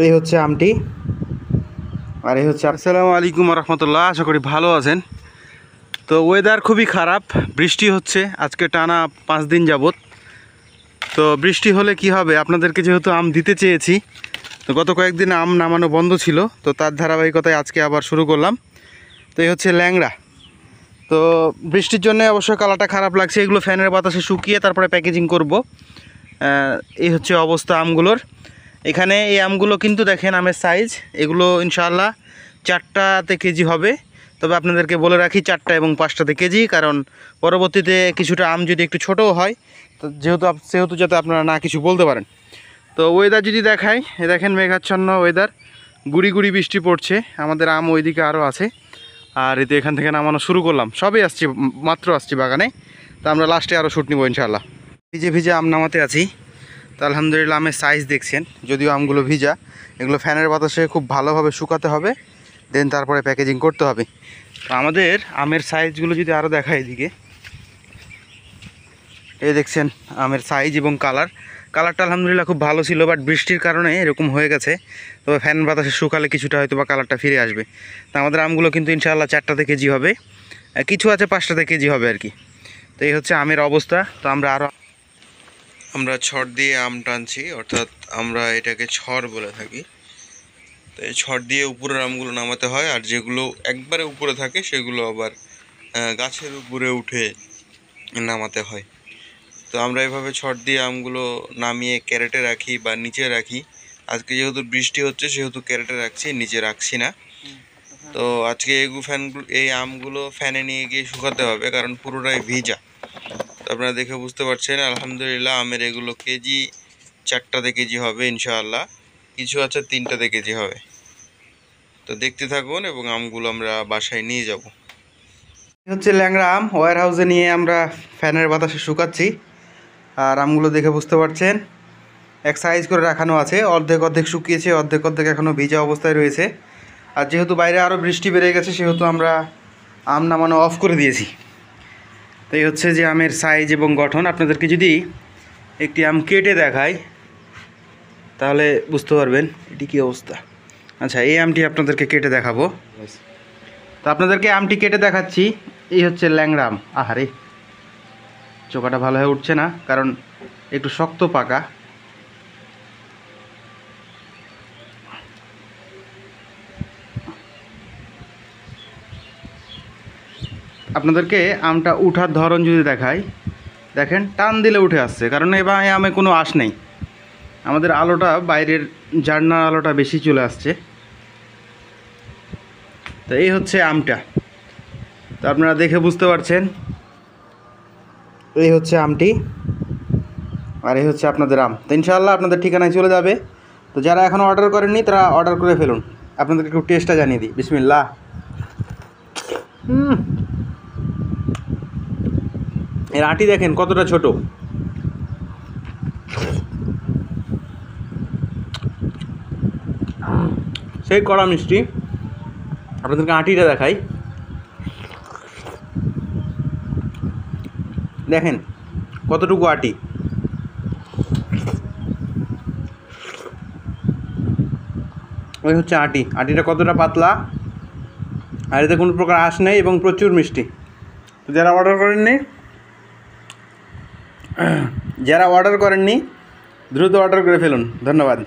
এই হচ্ছে আমটি, আর এই হচ্ছে। আসসালামু আলাইকুম রহমতুল্লাহ, আশা করি ভালো আছেন। তো ওয়েদার খুবই খারাপ, বৃষ্টি হচ্ছে আজকে টানা 5 দিন যাবত। তো বৃষ্টি হলে কি হবে, আপনাদেরকে যেহেতু আম দিতে চেয়েছি, তো গত কয়েকদিন আম নামানো বন্ধ ছিল, তো তার ধারাবাহিকতায় আজকে আবার শুরু করলাম। তো এই হচ্ছে ল্যাংড়া। তো বৃষ্টির জন্য অবশ্যই কালারটা খারাপ লাগছে, এগুলো ফ্যানের বাতাসে শুকিয়ে তারপরে প্যাকেজিং করব। এই হচ্ছে অবস্থা আমগুলোর। এখানে এই আমগুলো কিন্তু দেখেন আমের সাইজ, এগুলো ইনশাআল্লাহ 4টাতে কেজি হবে। তবে আপনাদেরকে বলে রাখি 4টা এবং 5টাতে কেজি, কারণ পরবর্তীতে কিছুটা আম যদি একটু ছোটও হয়, তো সেহেতু যাতে আপনারা না কিছু বলতে পারেন। তো ওয়েদার যদি দেখাই, দেখেন মেঘাচ্ছন্ন ওয়েদার, গুড়ি গুড়ি বৃষ্টি পড়ছে। আমাদের আম ওইদিকে আরও আছে, আর এতে এখান থেকে নামানো শুরু করলাম, সবই আসছি, মাত্র আসছি বাগানে। তো আমরা লাস্টে আরও শ্যুট নিব ইনশাআল্লাহ। ভিজে ভিজে আম নামাতে আছি। তো আলহামদুলিল্লাহ আমের সাইজ দেখছেন, যদিও আমগুলো ভিজা, এগুলো ফ্যানের বাতাসে খুব ভালোভাবে শুকাতে হবে, দেন তারপরে প্যাকেজিং করতে হবে। তো আমাদের আমের সাইজগুলো যদি আরও দেখায়, এদিকে এই দেখছেন আমের সাইজ এবং কালারটা আলহামদুলিল্লাহ খুব ভালো ছিল, বাট বৃষ্টির কারণে এরকম হয়ে গেছে। তবে ফ্যান বাতাসে শুকালে কিছুটা হয়তো বা কালারটা ফিরে আসবে। তো আমাদের আমগুলো কিন্তু ইনশাআল্লাহ 4টাতে কেজি হবে, কিছু আছে 5টাতে কেজি হবে আর কি। তো এই হচ্ছে আমের অবস্থা। তো আমরা ছড় দিয়ে আম টানছি, অর্থাৎ আমরা এটাকে ছড় বলে থাকি। তো এই ছড় দিয়ে উপরের আমগুলো নামাতে হয়, আর যেগুলো একবারে উপরে থাকে সেগুলো আবার গাছের উপরে উঠে নামাতে হয়। তো আমরা এভাবে ছড় দিয়ে আমগুলো নামিয়ে ক্যারেটে রাখি বা নিচে রাখি। আজকে যেহেতু বৃষ্টি হচ্ছে সেহেতু ক্যারেটে রাখছি, নিচে রাখছি না। তো আজকে এই আমগুলো ফ্যানে নিয়ে গিয়ে শুকাতে হবে, কারণ পুরোটাই ভিজা। আপনারা দেখে বুঝতে পারছেন আলহামদুলিল্লাহ আমের এগুলো কেজি 4টাতে কেজি হবে ইনশাআল্লাহ, কিছু আছে 3টাতে কেজি হবে। তো দেখতে থাকুন এবং আমগুলো আমরা বাসায় নিয়ে যাব। হচ্ছে ল্যাংড়া আম, ওয়্যার হাউসে নিয়ে আমরা ফ্যানের বাতাসে শুকাচ্ছি। আর আমগুলো দেখে বুঝতে পারছেন এক সাইজ করে রাখানো আছে, অর্ধেক অর্ধেক শুকিয়েছে, অর্ধেক অর্ধেক এখনও ভিজা অবস্থায় রয়েছে। আর যেহেতু বাইরে আরও বৃষ্টি বেড়ে গেছে সেহেতু আমরা আম নামানো অফ করে দিয়েছি। তো এই হচ্ছে যে আমের সাইজ এবং গঠন। আপনাদেরকে যদি একটি আম কেটে দেখাই তাহলে বুঝতে পারবেন এটি কী অবস্থা। আচ্ছা, এই আমটি আপনাদেরকে কেটে দেখাবো। তো আপনাদেরকে আমটি কেটে দেখাচ্ছি। এই হচ্ছে ল্যাংড়া আম। আহারে, চোকাটা ভালো হয়ে উঠছে না, কারণ একটু শক্ত পাকা। আপনাদেরকে আমটা উঠার ধরন যদি দেখাই, দেখেন টান দিলে উঠে আসছে, কারণ এবার এই আমে কোনো আঁশ নেই। আমাদের আলোটা বাইরের জানলার আলোটা বেশি চলে আসছে। তো এই হচ্ছে আমটা। তো আপনারা দেখে বুঝতে পারছেন এই হচ্ছে আমটি, আর এই হচ্ছে আপনাদের আম। তো ইনশাআল্লাহ আপনাদের ঠিকানায় চলে যাবে। তো যারা এখনও অর্ডার করেননি তারা অর্ডার করে ফেলুন। আপনাদেরকে একটু টেস্টটা জানিয়ে দিই। বিসমিল্লাহ। এর আঁটি দেখেন কতটা ছোট। সেই কড়া মিষ্টি। আপনাদেরকে আঁটিটা দেখাই, দেখেন কতটুকু আঁটি। ওই হচ্ছে আঁটিটা কতটা পাতলা, আর এতে কোনো প্রকার আঁশ নেই এবং প্রচুর মিষ্টি। তো যারা অর্ডার করেননি দ্রুত অর্ডার করে ফেলুন। ধন্যবাদ।